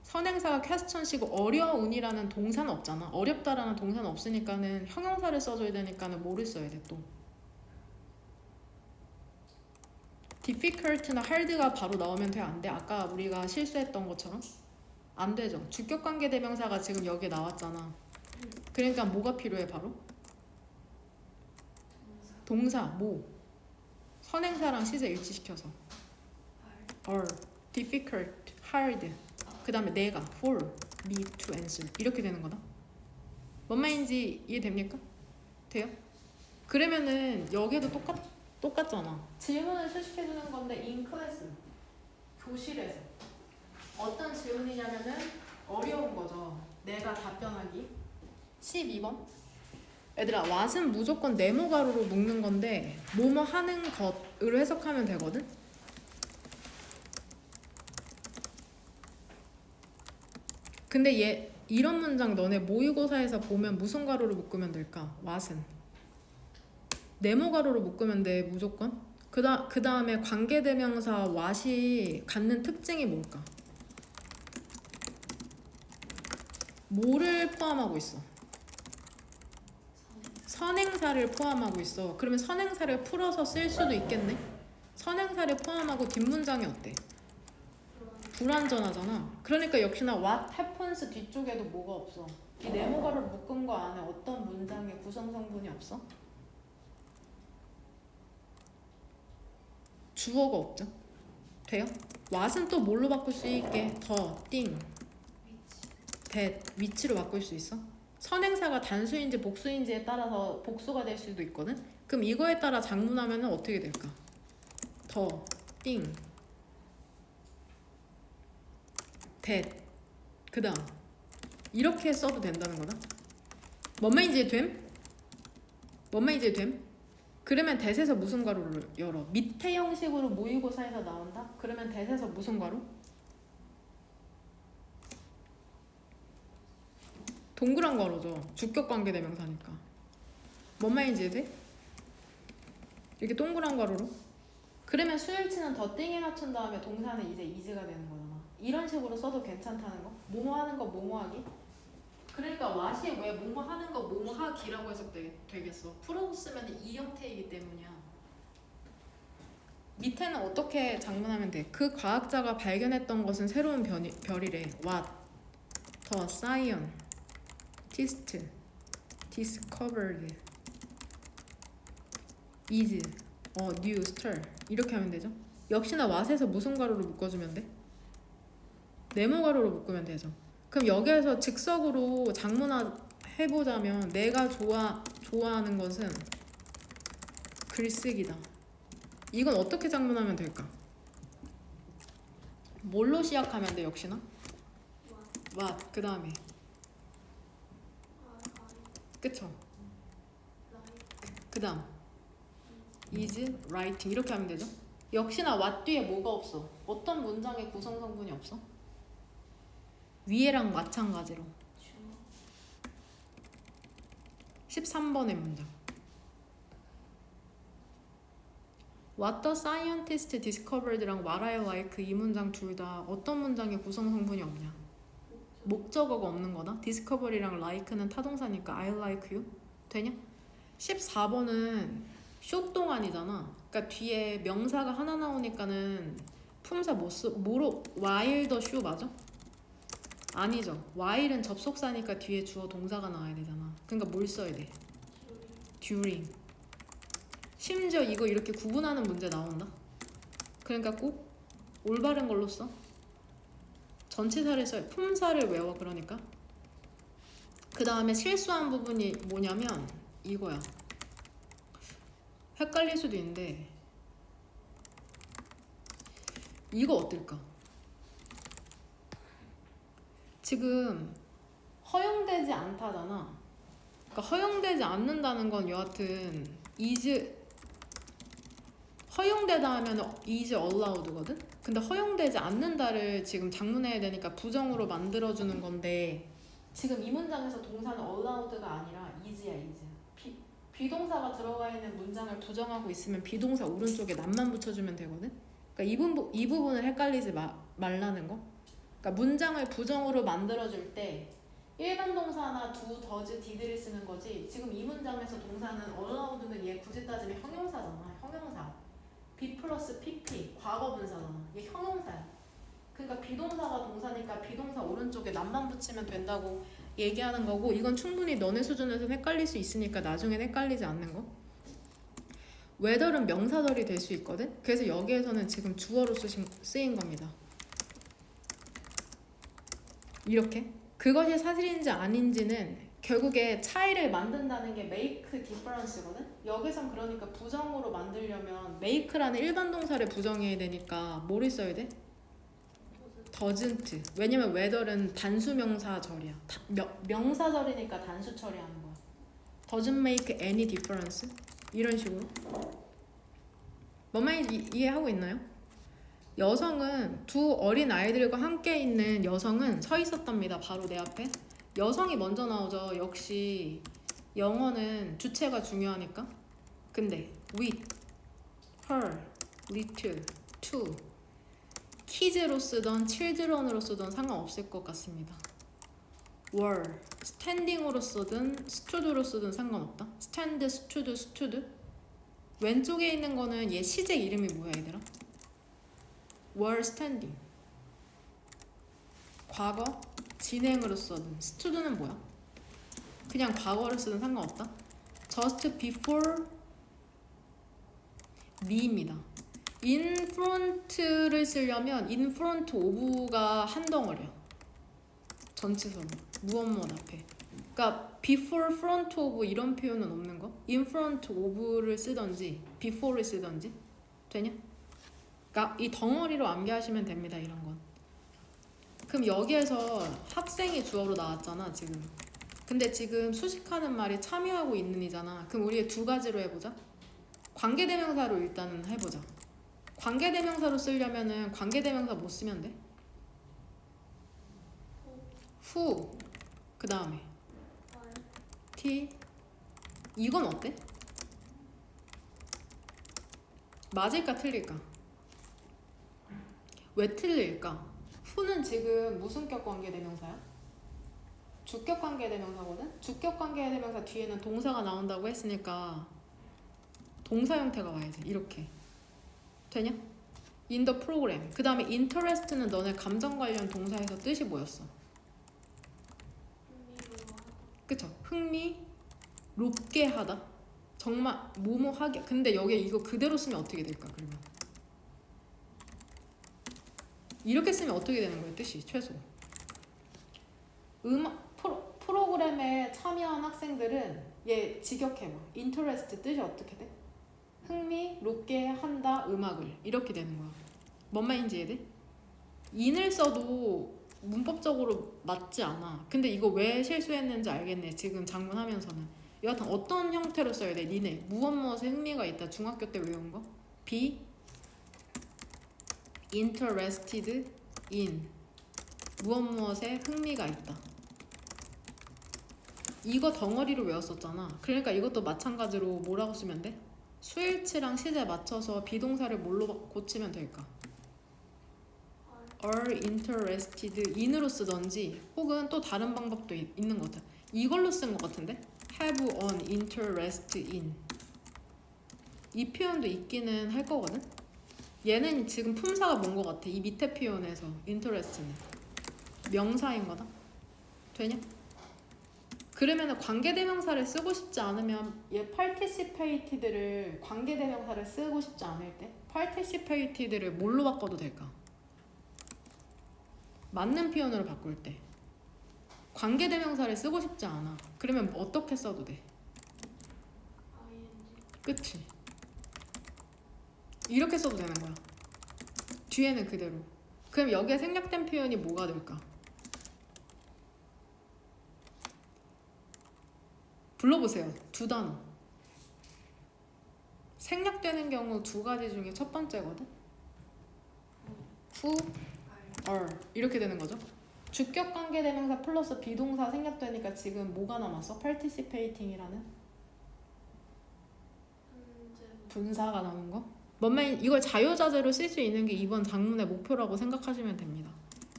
선행사가 퀘스천시고 어려운이라는 동사는 없잖아. 어렵다라는 동사는 없으니까는 형용사를 써줘야 되니까는 뭐를 써야 돼 또? difficult나 hard가 바로 나오면 돼? 안 돼? 아까 우리가 실수했던 것처럼? 안 되죠. 주격관계 대명사가 지금 여기에 나왔잖아. 그러니까 뭐가 필요해 바로? 동사 뭐? 선행사랑 시제 일치시켜서 or, difficult, hard 그 다음에 내가 for, me to answer 이렇게 되는 거다. 뭔 말인지 이해됩니까? 돼요? 그러면은 여기에도 똑같잖아. 질문을 수식해주는 건데 in class 교실에서 어떤 질문이냐면은 어려운 거죠. 내가 답변하기 12번 얘들아, what은 무조건 네모 가로로 묶는 건데 뭐뭐 하는 것으로 해석하면 되거든? 근데 얘 이런 문장 너네 모의고사에서 보면 무슨 가로로 묶으면 될까? what은 네모 가로로 묶으면 돼 무조건. 그 다음에 관계대명사 what이 갖는 특징이 뭘까? 뭐를 포함하고 있어? 선행사를 포함하고 있어. 그러면 선행사를 풀어서 쓸 수도 있겠네? 선행사를 포함하고 뒷문장이 어때? 불완전하잖아. 그러니까 역시나 what happens 뒤쪽에도 뭐가 없어. 이 네모가를 묶은 거 안에 어떤 문장의 구성 성분이 없어? 주어가 없죠. 돼요? what은 또 뭘로 바꿀 수 있게? 더, 띵, that, 위치로 바꿀 수 있어? 선행사가 단수인지 복수인지에 따라서 복수가 될 수도 있거든? 그럼 이거에 따라 장문하면 어떻게 될까? 더, 띵, that, 그 다음 이렇게 써도 된다는 거다. 뭔 말인지 됨? 뭔 말인지 됨? 그러면 that에서 무슨 가로를 열어? 밑에 형식으로 모의고사에서 나온다? 그러면 that에서 무슨 가로? 동그란 가로죠. 주격관계대명사니까. 뭔 말인지 돼? 이렇게 동그란 가로로? 그러면 수일치는 더 띵에 맞춘 다음에 동사는 이제 is가 되는 거잖아. 이런 식으로 써도 괜찮다는 거? 뭐뭐 하는 거 뭐뭐 하기? 그러니까 what이 왜 뭐뭐 하는 거 뭐뭐 하기라고 해석되겠어? 풀어서 쓰면 이 형태이기 때문이야. 밑에는 어떻게 장문하면 돼? 그 과학자가 발견했던 것은 새로운 별이래. What? The scientist discovered is a new star. 이렇게 하면 되죠. 역시나 what에서 무슨 가로로 묶어주면 돼? 네모 가로로 묶으면 되죠. 그럼 여기에서 즉석으로 장문해보자면 내가 좋아하는 것은 글쓰기다. 이건 어떻게 장문하면 될까? 뭘로 시작하면 돼 역시나? what 그 다음에 그쵸? 그 다음 is writing 이렇게 하면 되죠? 역시나 what 뒤에 뭐가 없어? 어떤 문장의 구성 성분이 없어? 위에랑 마찬가지로 13번의 문장 What the scientist discovered랑 what I like 이 문장 둘 다 어떤 문장의 구성 성분이 없냐? 목적어가 없는 거다. discovery랑 like는 타동사니까 I like you 되냐? 14번은 쇼 동안이잖아. 그러니까 뒤에 명사가 하나 나오니까는 품사 뭐로 while the show 맞아? 아니죠. while은 접속사니까 뒤에 주어 동사가 나와야 되잖아. 그러니까 뭘 써야 돼? during. 심지어 이거 이렇게 구분하는 문제 나온다. 그러니까 꼭 올바른 걸로 써. 전치사를 써요. 품사를 외워. 그러니까 그 다음에 실수한 부분이 뭐냐면 이거야. 헷갈릴 수도 있는데 이거 어떨까? 지금 허용되지 않다잖아. 그러니까 허용되지 않는다는 건 여하튼 is 허용되다 하면 is allowed거든? 근데 허용되지 않는다를 지금 장문해야 되니까 부정으로 만들어주는 건데 지금 이 문장에서 동사는 allowed가 아니라 is야 is. 비동사가 들어가 있는 문장을 부정하고 있으면 비동사 오른쪽에 남만 붙여주면 되거든? 그러니까 이 부분을 헷갈리지 말라는 거. 그러니까 문장을 부정으로 만들어줄 때 일반 동사나 do, does, did를 쓰는 거지. 지금 이 문장에서 동사는 allowed는 얘 굳이 따지면 형용사잖아. 형용사. be 플러스 pp 과거 분사잖아. 얘 형용사야. 그러니까 비동사가 동사니까 비동사 오른쪽에 남만 붙이면 된다고 얘기하는 거고 이건 충분히 너네 수준에서는 헷갈릴 수 있으니까 나중엔 헷갈리지 않는 거. whether은 명사절이 될 수 있거든. 그래서 여기에서는 지금 주어로 쓰인 겁니다. 이렇게 그것이 사실인지 아닌지는 결국에 차이를 만든다는 게 make difference거든. 여기선 그러니까 부정으로 만들려면 make라는 일반 동사를 부정해야 되니까 뭐를 써야 돼? doesn't. 왜냐면 whether은 단수 명사절이야. 명사절이니까 단수 처리하는 거야. doesn't make any difference 이런 식으로. 뭔 말인지 이해하고 있나요? 여성은 두 어린 아이들과 함께 있는 여성은 서 있었답니다. 바로 내 앞에. 여성이 먼저 나오죠. 역시 영어는 주체가 중요하니까. 근데 with, her, little, to kids로 쓰던 children으로 쓰던 상관없을 것 같습니다. were, standing으로 쓰든 stood로 쓰든 상관없다. stand, stood, stood. 왼쪽에 있는 거는 얘 시제 이름이 뭐야 얘들아? were standing. 과거 진행으로 쓰든 stood는 뭐야? 그냥 과거를 쓰든 상관없다. just before me입니다. in front를 쓰려면 in front of가 한 덩어리야. 전치사로 무엇무엇 앞에. 그러니까 before front of 이런 표현은 없는 거. in front of를 쓰던지 before를 쓰던지 되냐? 그러니까 이 덩어리로 암기하시면 됩니다. 이런 건. 그럼 여기에서 학생이 주어로 나왔잖아 지금. 근데 지금 수식하는 말이 참여하고 있는 이잖아. 그럼 우리 두 가지로 해보자. 관계대명사로 일단은 해보자. 관계대명사로 쓰려면은 관계대명사 뭐 쓰면 돼? who. 그 다음에 t. 이건 어때? 맞을까 틀릴까? 왜 틀릴까? who는 지금 무슨 격 관계대명사야? 주격 관계대명사거든? 주격 관계대명사 뒤에는 동사가 나온다고 했으니까 동사 형태가 와야지. 이렇게 되냐? in the program. 그 다음에 interest는 너네 감정 관련 동사에서 뜻이 뭐였어? 그쵸? 흥미롭게 하다. 정말 뭐뭐하게. 근데 여기에 이거 그대로 쓰면 어떻게 될까 그러면? 이렇게 쓰면 어떻게 되는 거야 뜻이 최소? 프로그램에 참여한 학생들은 얘 직역해봐. interest 뜻이 어떻게 돼? 흥미롭게 한다 음악을. 이렇게 되는 거야. 뭔 말인지 이해돼? in을 써도 문법적으로 맞지 않아. 근데 이거 왜 실수했는지 알겠네. 지금 작문하면서는. 여하튼 어떤 형태로 써야 돼? 니네 무엇무엇에 흥미가 있다. 중학교 때 외운 거? be interested in 무엇무엇에 흥미가 있다. 이거 덩어리로 외웠었잖아. 그러니까 이것도 마찬가지로 뭐라고 쓰면 돼? 수일치랑 시제 맞춰서 비동사를 뭘로 고치면 될까? are interested in으로 쓰던지 혹은 또 다른 방법도 있는 것 같아. 이걸로 쓴 것 같은데? have an interest in. 이 표현도 있기는 할 거거든? 얘는 지금 품사가 뭔 것 같아. 이 밑에 표현에서 interest는 명사인 거다. 되냐? 그러면 관계대명사를 쓰고 싶지 않으면 얘 participated를 관계대명사를 쓰고 싶지 않을 때 participated를 뭘로 바꿔도 될까? 맞는 표현으로 바꿀 때 관계대명사를 쓰고 싶지 않아. 그러면 어떻게 써도 돼? 그치? 이렇게 써도 되는 거야. 뒤에는 그대로. 그럼 여기에 생략된 표현이 뭐가 될까? 불러보세요. 두 단어. 생략되는 경우 두 가지 중에 첫 번째거든. who, are 이렇게 되는 거죠. 주격 관계대명사 플러스 비동사 생략되니까 지금 뭐가 남았어? participating이라는 분사가 남은 거. 뭔말 이걸 자유자재로 쓸 수 있는 게 이번 장문의 목표라고 생각하시면 됩니다.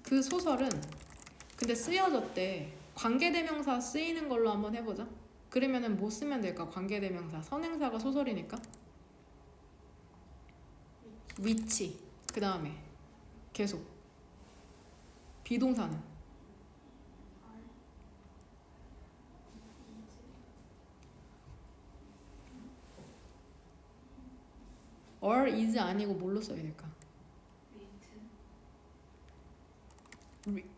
그 소설은 근데 쓰여졌대. 관계대명사 쓰이는 걸로 한번 해보자. 그러면은 뭐 쓰면 될까? 관계대명사. 선행사가 소설이니까. 위치. 그 다음에 계속. 비동사는 or is 아니고 뭘로 써야 될까?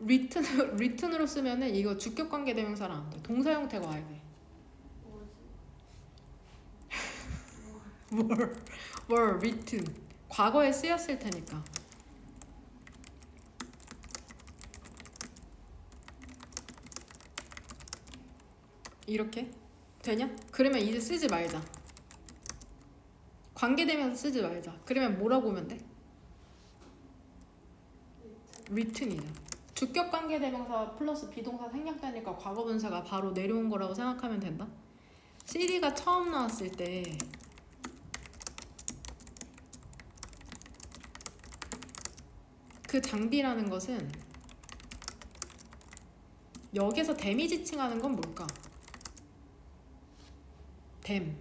written으로 쓰면은 이거 주격 관계대명사랑 안 돼. 동사 형태가 와야 돼. were written. 과거에 쓰였을 테니까. 이렇게 되냐? 그러면 이제 쓰지 말자. 관계대명사 쓰지 말자. 그러면 뭐라고 하면 돼? written이죠. 주격 관계대명사 플러스 비동사 생략되니까 과거분사가 바로 내려온 거라고 생각하면 된다. CD가 처음 나왔을 때 그 장비라는 것은 여기서 댐이 지칭하는 건 뭘까? 댐.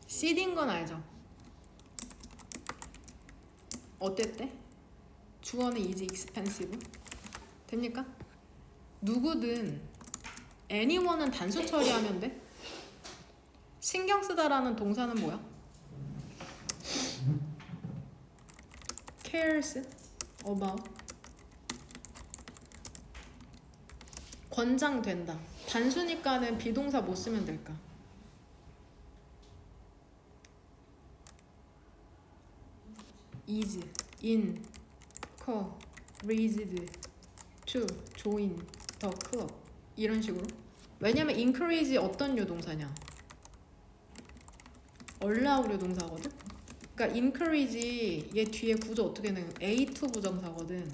CD인 건 알죠? 어땠대? 주어는 is expensive. 됩니까? 누구든 anyone은 단수 처리하면 돼. 신경 쓰다라는 동사는 뭐야? cares about. 권장된다. 단수니까는 비동사 뭐 쓰면 될까? is, in, encouraged to join the club 이런 식으로. 왜냐면 encourage 어떤 유동사냐? allow 유동사거든? 그러니까 encourage 얘 뒤에 구조 어떻게 되는 A2 부정사거든.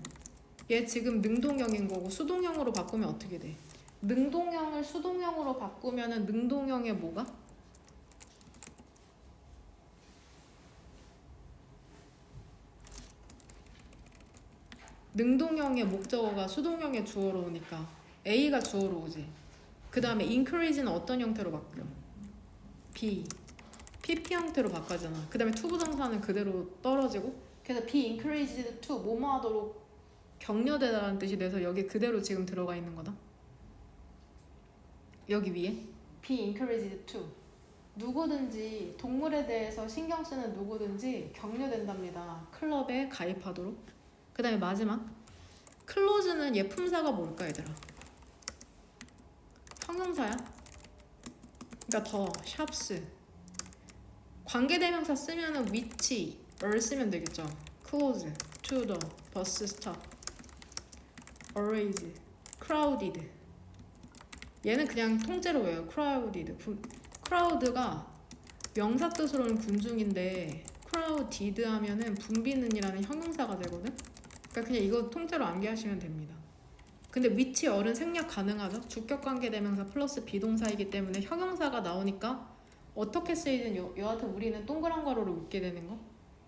얘 지금 능동형인 거고 수동형으로 바꾸면 어떻게 돼? 능동형을 수동형으로 바꾸면은 능동형의 뭐가? 능동형의 목적어가 수동형의 주어로 오니까 A가 주어로 오지. 그 다음에 encourage는 어떤 형태로 바뀌어? B, PP 형태로 바꿔잖아. 그 다음에 to 부정사는 그대로 떨어지고, 그래서 be encouraged to 뭐뭐 하도록 격려되다라는 뜻이 돼서 여기 그대로 지금 들어가 있는 거다. 여기 위에 be encouraged to 누구든지 동물에 대해서 신경 쓰는 누구든지 격려된답니다. 클럽에 가입하도록. 그 다음에 마지막 클로즈는 얘 품사가 뭘까 얘들아? 형용사야. 그러니까 더, 샵스. 관계대명사 쓰면은 which, 을 쓰면 되겠죠. close, to the, bus stop, always, crowded. 얘는 그냥 통째로 외워요. crowded. crowd가 명사 뜻으로는 군중인데 crowded 하면은 붐비는이라는 형용사가 되거든. 그러니까 그냥 이거 통째로 암기하시면 됩니다. 근데 which 어른 생략 가능하죠. 주격관계대명사 플러스 비동사이기 때문에 형용사가 나오니까 어떻게 쓰이든 여하튼 우리는 동그란 괄호로 묶게 되는 거.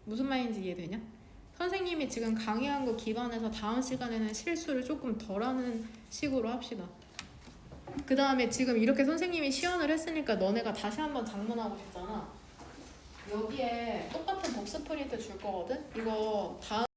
무슨 말인지 이해되냐? 선생님이 지금 강의한 거 기반해서 다음 시간에는 실수를 조금 덜하는 식으로 합시다. 그 다음에 지금 이렇게 선생님이 시연을 했으니까 너네가 다시 한번 작문하고 싶잖아. 여기에 똑같은 복습 프린트 줄 거거든? 이거 다음